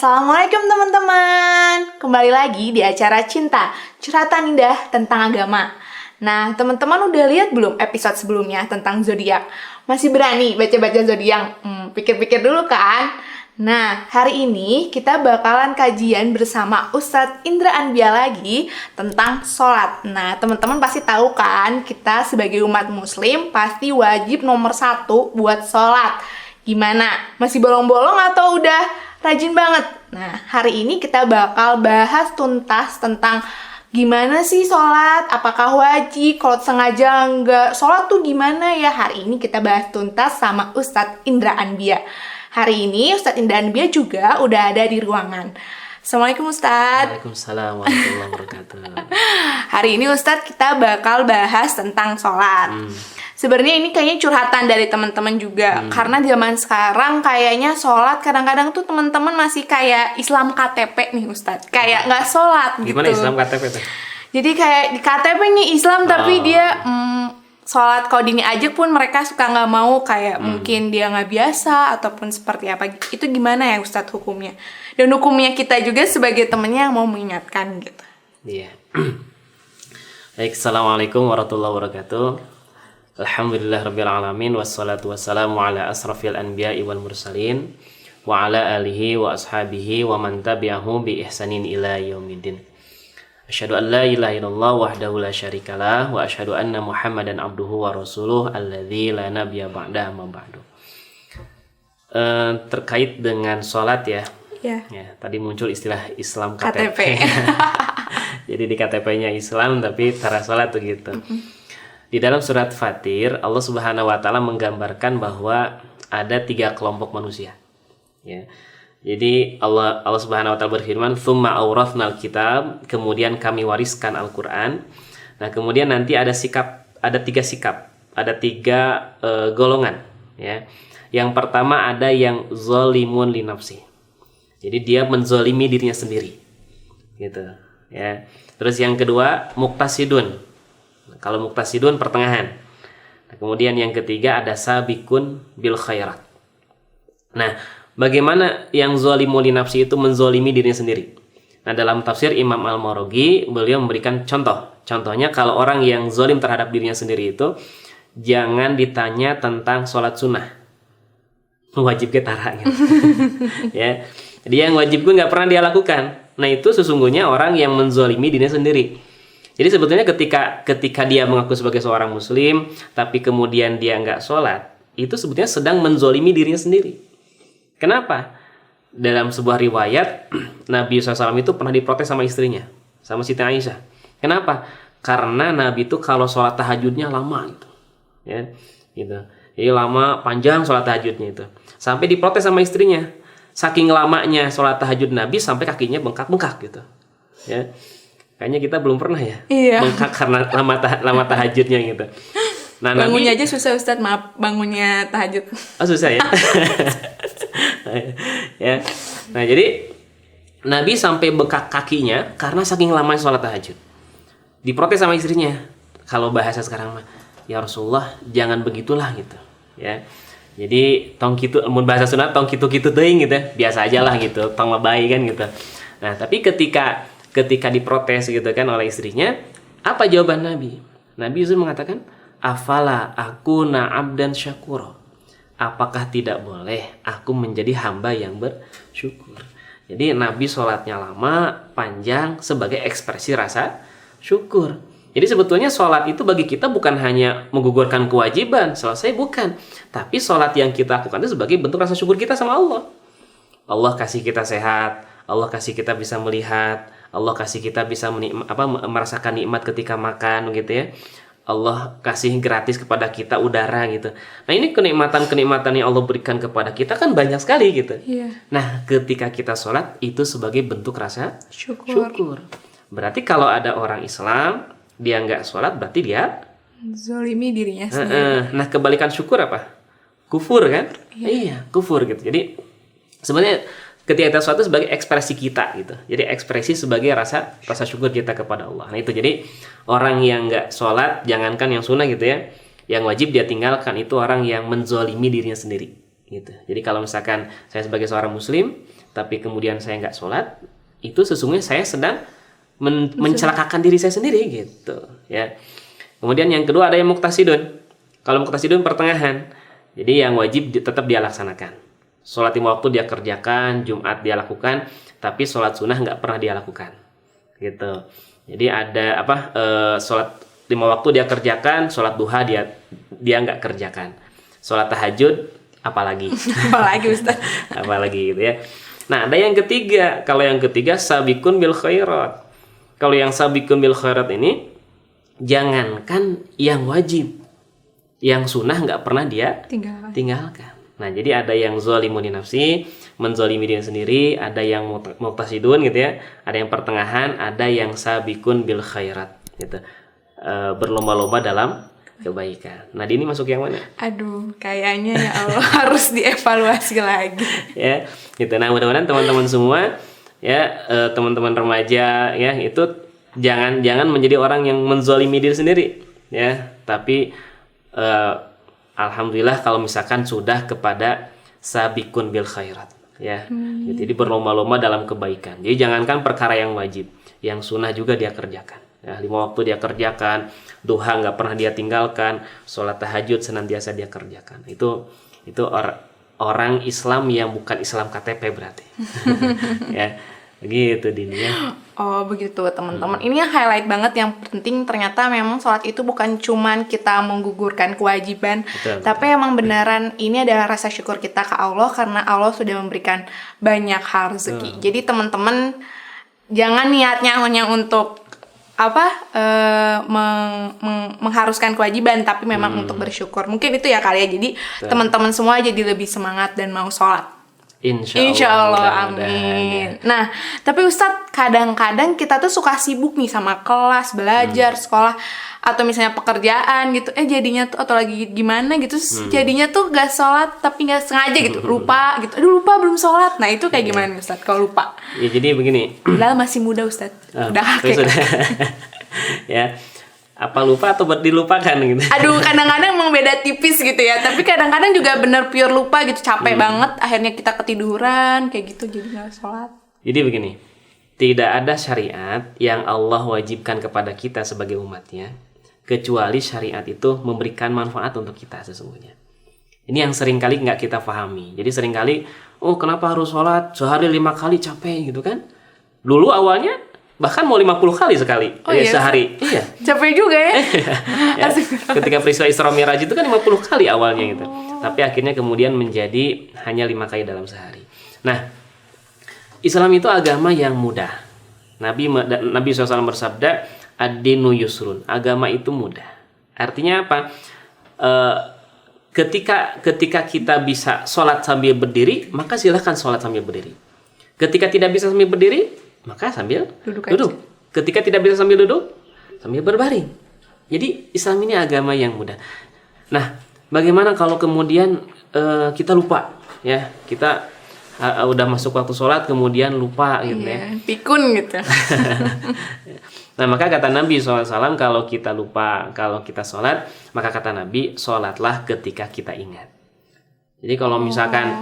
Assalamualaikum teman-teman. Kembali lagi di acara Cinta, curhatan indah tentang agama. Nah, teman-teman udah lihat belum episode sebelumnya tentang zodiak? Masih berani baca-baca zodiak? Pikir-pikir dulu kan? Nah, hari ini kita bakalan kajian bersama Ustadz Indra Anbia lagi tentang sholat. Nah, teman-teman pasti tahu kan, kita sebagai umat muslim pasti wajib nomor 1 buat sholat. Gimana? Masih bolong-bolong atau udah rajin banget? Nah, hari ini kita bakal bahas tuntas tentang gimana sih sholat, apakah wajib, kalau sengaja nggak sholat tuh gimana ya? Hari ini kita bahas tuntas sama Ustadz Indra Anbia. Hari ini Ustadz Indra Anbia juga udah ada di ruangan. Assalamualaikum Ustadz. Waalaikumsalam warahmatullahi wabarakatuh. Hari ini Ustadz kita bakal bahas tentang sholat. Sebenarnya ini kayaknya curhatan dari teman-teman juga. Karena zaman sekarang kayaknya sholat kadang-kadang tuh teman-teman masih kayak Islam KTP nih Ustadz. Kayak nggak sholat gitu. Gimana Islam KTP tuh? Jadi kayak di KTP nih Islam tapi dia sholat kalau dini aja pun mereka suka nggak mau, kayak mungkin dia nggak biasa ataupun seperti apa. Itu gimana ya Ustadz hukumnya? Dan hukumnya kita juga sebagai temennya yang mau mengingatkan gitu. Iya. Baik, assalamualaikum warahmatullahi wabarakatuh. Alhamdulillahirabbil alamin wassalatu wassalamu ala asrafil anbiya'i wal mursalin wa ala alihi wa ashabihi wa man tabi'ahu bi ihsanin ila yaumiddin. Asyhadu an la ilaha illallah wahdahu la syarikalah wa asyhadu anna Muhammadan abduhu wa rasuluh alladzi la nabiyya ba'da ma ba'du. Terkait dengan sholat ya. Ya, Tadi muncul istilah Islam KTP. Jadi di KTP-nya Islam tapi cara sholat tuh gitu. Di dalam surat Fatir, Allah Subhanahu wa taala menggambarkan bahwa ada 3 kelompok manusia. Ya. Jadi Allah Subhanahu wa taala berfirman, "Tsumma awrathnal kitab", kemudian kami wariskan Al-Qur'an. Nah, kemudian nanti ada 3 sikap, ada 3 golongan, ya. Yang pertama ada yang zalimun li nafsi. Jadi dia menzalimi dirinya sendiri. Gitu, ya. Terus yang kedua muqtasidun. Kalau muqtasidun pertengahan. Nah, kemudian yang ketiga ada sabiqun bil khairat. Nah, bagaimana yang zalimun li nafsi itu menzalimi dirinya sendiri? Nah, dalam tafsir Imam Al-Maraghi beliau memberikan contoh. Contohnya kalau orang yang zalim terhadap dirinya sendiri itu jangan ditanya tentang sholat sunnah. Wajib getara gitu. Ya. Jadi yang wajib gue nggak pernah dia lakukan. Nah, itu sesungguhnya orang yang menzalimi dirinya sendiri. Jadi sebetulnya ketika dia mengaku sebagai seorang muslim tapi kemudian dia nggak sholat, itu sebetulnya sedang menzalimi dirinya sendiri. Kenapa? Dalam sebuah riwayat, Nabi SAW itu pernah diprotes sama istrinya, sama Siti Aisyah. Kenapa? Karena Nabi itu kalau sholat tahajudnya lama gitu. Ya, gitu. Jadi lama, panjang sholat tahajudnya itu. Sampai diprotes sama istrinya. Saking lamanya sholat tahajud Nabi sampai kakinya bengkak-bengkak gitu. Ya. Kayaknya kita belum pernah ya. Iya. Bengkak karena lama tahajudnya gitu. Nah, bangunnya Nabi, aja susah Ustadz, maaf, bangunnya tahajud. Oh, susah ya. Ya. Nah, jadi Nabi sampai bengkak kakinya karena saking lamanya sholat tahajud. Diprotes sama istrinya. Kalau bahasa sekarang mah, ya Rasulullah jangan begitulah gitu. Ya. Jadi tong kitu, mun bahasa Sunda tong kitu-kitu teuing gitu. Biasa aja lah gitu, tong lebay kan gitu. Nah, tapi ketika diprotes gitu kan oleh istrinya, apa jawaban Nabi? Nabi Yusuf mengatakan, "Afala akuna abdan syakura." Apakah tidak boleh aku menjadi hamba yang bersyukur? Jadi Nabi sholatnya lama, panjang sebagai ekspresi rasa syukur. Jadi sebetulnya sholat itu bagi kita bukan hanya menggugurkan kewajiban, selesai, bukan. Tapi sholat yang kita lakukan itu sebagai bentuk rasa syukur kita sama Allah. Allah kasih kita sehat, Allah kasih kita bisa melihat, Allah kasih kita bisa merasakan nikmat ketika makan gitu ya. Allah kasih gratis kepada kita udara gitu. Nah, ini kenikmatan-kenikmatan yang Allah berikan kepada kita kan banyak sekali gitu. Iya. Nah, ketika kita sholat itu sebagai bentuk rasa Syukur. Berarti kalau ada orang Islam dia nggak sholat berarti dia Zalimi dirinya sendiri. Nah, kebalikan syukur apa? Kufur kan? Iya, kufur gitu. Jadi sebenarnya ketika kita sholat itu sebagai ekspresi kita gitu. Jadi ekspresi sebagai rasa syukur kita kepada Allah. Nah, itu jadi orang yang nggak sholat, jangankan yang sunnah gitu ya, yang wajib dia tinggalkan, itu orang yang menzalimi dirinya sendiri gitu. Jadi kalau misalkan saya sebagai seorang muslim tapi kemudian saya nggak sholat, itu sesungguhnya saya sedang mencelakakan diri saya sendiri gitu ya. Kemudian yang kedua ada yang muqtasidun. Kalau muqtasidun pertengahan, jadi yang wajib tetap dia laksanakan. Sholat 5 waktu dia kerjakan, Jumat dia lakukan, tapi sholat sunnah nggak pernah dia lakukan gitu. Jadi ada sholat 5 waktu dia kerjakan, sholat duha dia nggak kerjakan, sholat tahajud apalagi Ustaz. apalagi gitu ya. Nah, ada yang ketiga. Kalau yang ketiga sabikun bil khairat. Kalau yang sabikun bil khairat ini, jangankan yang wajib, yang sunnah nggak pernah dia tinggalkan. Nah, jadi ada yang zalimun li nafsi, menzalimi diri sendiri, ada yang muqtasidun gitu ya, ada yang pertengahan, ada yang sabikun bil khairat gitu. Berlomba-lomba dalam kebaikan. Nah, ini masuk yang mana? Aduh, kayaknya ya Allah harus dievaluasi lagi. Ya, gitu. Nah, mudah-mudahan teman-teman semua ya, teman-teman remaja ya, itu jangan menjadi orang yang menzalimi diri sendiri ya, tapi alhamdulillah kalau misalkan sudah kepada sabikun bil khairat ya. Jadi berlomba-lomba dalam kebaikan. Jadi jangankan perkara yang wajib, yang sunnah juga dia kerjakan. Ya, 5 waktu dia kerjakan, duha nggak pernah dia tinggalkan, sholat tahajud senantiasa dia kerjakan. Itu orang Islam yang bukan Islam KTP berarti. Ya, begitu Dini ya. Oh begitu teman-teman. Ini yang highlight banget, yang penting ternyata memang sholat itu bukan cuman kita menggugurkan kewajiban, Betul. tapi emang beneran ini adalah rasa syukur kita ke Allah karena Allah sudah memberikan banyak hal rezeki. Jadi teman-teman jangan niatnya hanya untuk mengharuskan kewajiban, tapi memang untuk bersyukur. Mungkin itu ya kali ya. Jadi teman-teman semua jadi lebih semangat dan mau sholat. Insya Allah, amin. Nah, tapi Ustadz, kadang-kadang kita tuh suka sibuk nih sama kelas, belajar, sekolah, atau misalnya pekerjaan gitu. Jadinya tuh, atau lagi gimana gitu, jadinya tuh gak sholat, tapi gak sengaja gitu, lupa gitu. Aduh, lupa belum sholat. Nah, itu kayak gimana nih Ustadz kalau lupa? Ya, jadi begini. Padahal masih muda Ustadz. Udah kakek. Ya. Apa lupa atau dilupakan gitu? Aduh, kadang-kadang emang beda tipis gitu ya. Tapi kadang-kadang juga bener pure lupa gitu, capek banget. Akhirnya kita ketiduran kayak gitu, jadi nggak sholat. Jadi begini, tidak ada syariat yang Allah wajibkan kepada kita sebagai umatnya, kecuali syariat itu memberikan manfaat untuk kita sesungguhnya. Ini yang seringkali nggak kita pahami. Jadi seringkali, kenapa harus sholat sehari 5 kali, capek gitu kan? Dulu awalnya bahkan mau 50 kali sekali sehari. Iya. Capek juga ya. Ya. Ketika peristiwa Isra Mi'raj itu kan 50 kali awalnya gitu. Tapi akhirnya kemudian menjadi hanya 5 kali dalam sehari. Nah, Islam itu agama yang mudah. Nabi SAW bersabda, ad-dinu yusrun. Agama itu mudah. Artinya apa? Ketika kita bisa sholat sambil berdiri, maka silahkan sholat sambil berdiri. Ketika tidak bisa sambil berdiri, maka sambil duduk. Ketika tidak bisa sambil duduk, sambil berbaring. Jadi Islam ini agama yang mudah. Nah, bagaimana kalau kemudian kita lupa ya, kita udah masuk waktu sholat kemudian lupa gitu ya. Pikun gitu. Nah, maka kata Nabi SAW, kalau kita lupa, kalau kita sholat, maka kata Nabi, sholatlah ketika kita ingat. Jadi kalau misalkan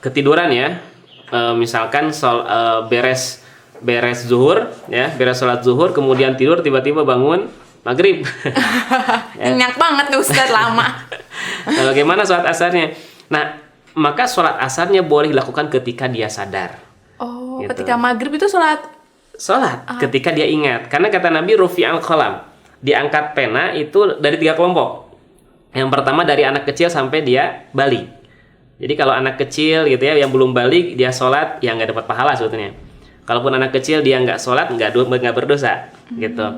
ketiduran ya, misalkan beres zuhur ya, beres sholat zuhur kemudian tidur, tiba-tiba bangun maghrib. Nyenyak banget nih Ustadz, lama. Nah, bagaimana sholat asarnya? Nah, maka sholat asarnya boleh dilakukan ketika dia sadar. Gitu. Ketika maghrib itu sholat ketika dia ingat. Karena kata Nabi, rufi'al qalam, diangkat pena itu dari 3 kelompok. Yang pertama dari anak kecil sampai dia balik. Jadi kalau anak kecil gitu ya, yang belum balik, dia sholat, ya nggak dapat pahala sebetulnya. Kalaupun anak kecil dia nggak sholat, nggak berdosa gitu.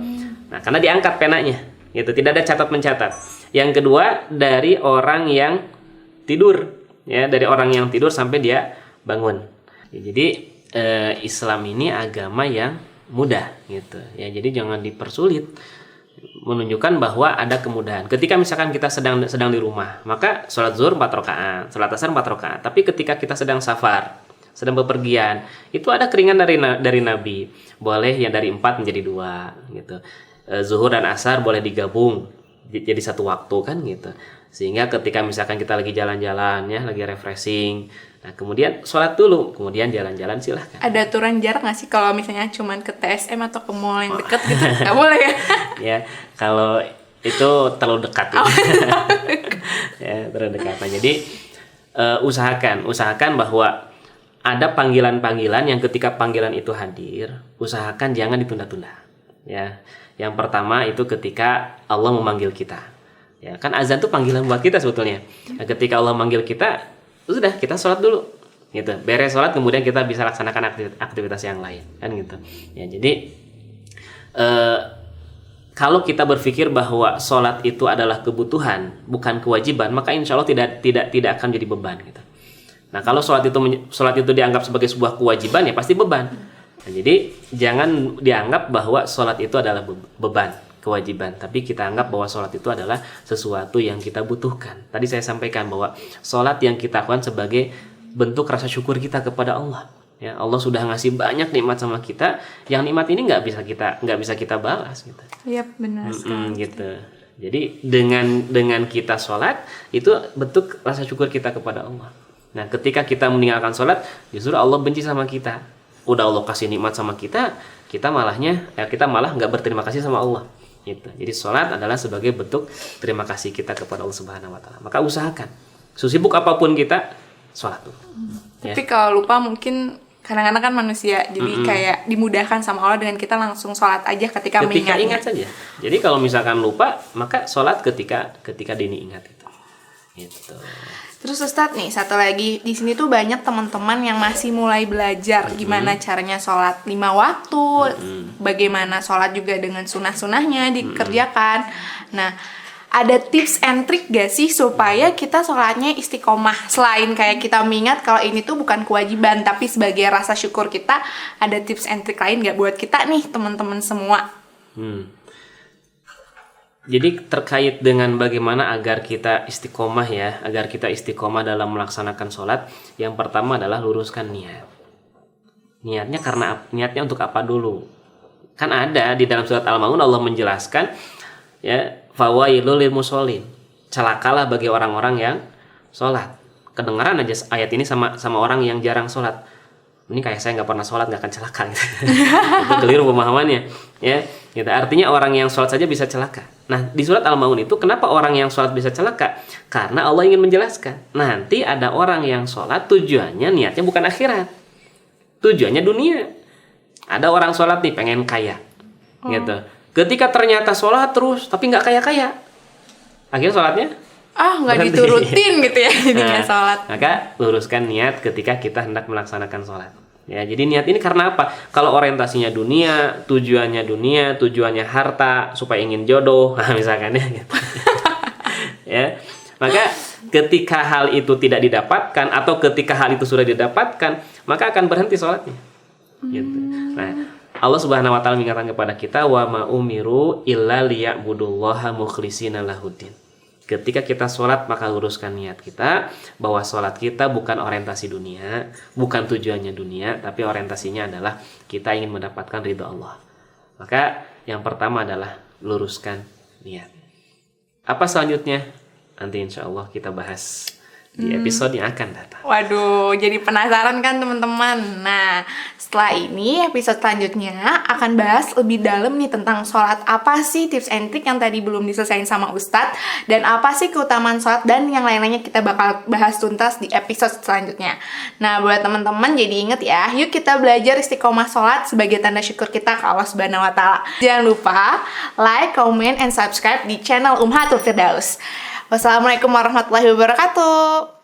Nah, karena diangkat penanya gitu, tidak ada catat mencatat. Yang kedua dari orang yang tidur ya, dari orang yang tidur sampai dia bangun. Ya, jadi Islam ini agama yang mudah gitu ya, jadi jangan dipersulit. Menunjukkan bahwa ada kemudahan. Ketika misalkan kita sedang di rumah, maka sholat zuhur 4 rakaat, sholat asar 4 rakaat. Tapi ketika kita sedang safar, sedang bepergian, itu ada keringan dari Nabi. Boleh yang dari 4 menjadi 2 gitu. Zuhur dan asar boleh digabung jadi satu waktu kan gitu. Sehingga ketika misalkan kita lagi jalan-jalan ya, lagi refreshing, nah kemudian sholat dulu, kemudian jalan-jalan silahkan. Ada aturan jarak nggak sih kalau misalnya cuman ke TSM atau ke mall yang deket gitu? Nggak boleh ya? Ya, kalau itu terlalu dekat ya. Ya, terlalu dekat. Nah, jadi usahakan bahwa ada panggilan-panggilan yang ketika panggilan itu hadir, usahakan jangan ditunda-tunda. Ya, yang pertama itu ketika Allah memanggil kita. Ya, kan azan itu panggilan buat kita sebetulnya. Nah, ketika Allah memanggil kita, sudah kita sholat dulu. Gitu. Beres sholat kemudian kita bisa laksanakan aktivitas yang lain, kan gitu. Ya, jadi kalau kita berpikir bahwa sholat itu adalah kebutuhan, bukan kewajiban, maka insya Allah tidak akan jadi beban gitu. Nah, kalau sholat itu dianggap sebagai sebuah kewajiban, ya pasti beban. Nah, jadi jangan dianggap bahwa sholat itu adalah beban, kewajiban, tapi kita anggap bahwa sholat itu adalah sesuatu yang kita butuhkan. Tadi saya sampaikan bahwa sholat yang kita lakukan sebagai bentuk rasa syukur kita kepada Allah. Ya, Allah sudah ngasih banyak nikmat sama kita, yang nikmat ini nggak bisa kita balas gitu. Iya, benar sekali. Gitu. Jadi dengan kita sholat itu bentuk rasa syukur kita kepada Allah. Nah, ketika kita meninggalkan sholat, justru Allah benci sama kita. Udah Allah kasih nikmat sama kita, kita malah nggak berterima kasih sama Allah. Gitu. Jadi sholat adalah sebagai bentuk terima kasih kita kepada Allah Subhanahu Wa Taala. Maka usahakan, sesibuk apapun kita, sholat dulu. Tapi kalau lupa mungkin kadang-kadang kan manusia, jadi kayak dimudahkan sama Allah dengan kita langsung sholat aja ketika ingat saja. Jadi kalau misalkan lupa, maka sholat ketika dini ingat itu. Gitu. Terus Ustadz nih, satu lagi, di sini tuh banyak teman-teman yang masih mulai belajar gimana caranya sholat 5 waktu, bagaimana sholat juga dengan sunah-sunahnya dikerjakan. Nah, ada tips and trick gak sih supaya kita sholatnya istiqomah? Selain kayak kita mengingat kalau ini tuh bukan kewajiban, tapi sebagai rasa syukur kita, ada tips and trick lain gak buat kita nih, teman-teman semua? Jadi terkait dengan bagaimana agar kita istiqomah dalam melaksanakan sholat, yang pertama adalah luruskan niat. Niatnya untuk apa dulu? Kan ada di dalam surat Al-Maun Allah menjelaskan, ya, fawailul lil musholin, celakalah bagi orang-orang yang sholat. Kedengaran aja ayat ini sama orang yang jarang sholat. Ini kayak saya nggak pernah sholat, nggak akan celaka gitu. Itu keliru pemahamannya, ya. Gitu. Artinya orang yang sholat saja bisa celaka. Nah, di surat Al-Maun itu kenapa orang yang sholat bisa celaka? Karena Allah ingin menjelaskan, nanti ada orang yang sholat tujuannya niatnya bukan akhirat, tujuannya dunia. Ada orang sholat nih pengen kaya, gitu. Ketika ternyata sholat terus tapi nggak kaya-kaya, akhirnya sholatnya nggak diturutin gitu ya jadinya sholat. Maka luruskan niat ketika kita hendak melaksanakan sholat. Ya, jadi niat ini karena apa? Kalau orientasinya dunia, tujuannya harta supaya ingin jodoh, misalkan ya. Gitu. Ya, maka ketika hal itu tidak didapatkan atau ketika hal itu sudah didapatkan, maka akan berhenti sholatnya. Gitu. Nah, Allah Subhanahu Wa Taala mengingatkan kepada kita, wa ma umiru illa liya'budullaha mukhlishina lahuddin. Ketika kita sholat, maka luruskan niat kita bahwa sholat kita bukan orientasi dunia, bukan tujuannya dunia, tapi orientasinya adalah kita ingin mendapatkan ridha Allah. Maka yang pertama adalah luruskan niat. Apa selanjutnya? Nanti insya Allah kita bahas di episode yang akan datang. Waduh, jadi penasaran kan teman-teman? Nah, setelah ini episode selanjutnya akan bahas lebih dalam nih tentang sholat. Apa sih tips and trick yang tadi belum diselesain sama Ustadz, dan apa sih keutamaan sholat, dan yang lain-lainnya kita bakal bahas tuntas di episode selanjutnya. Nah, buat teman-teman jadi inget ya, yuk kita belajar istiqomah sholat sebagai tanda syukur kita ke Allah Subhanahu Wa Taala. Jangan lupa like, comment, and subscribe di channel Ummahatul Firdaus. Wassalamualaikum warahmatullahi wabarakatuh.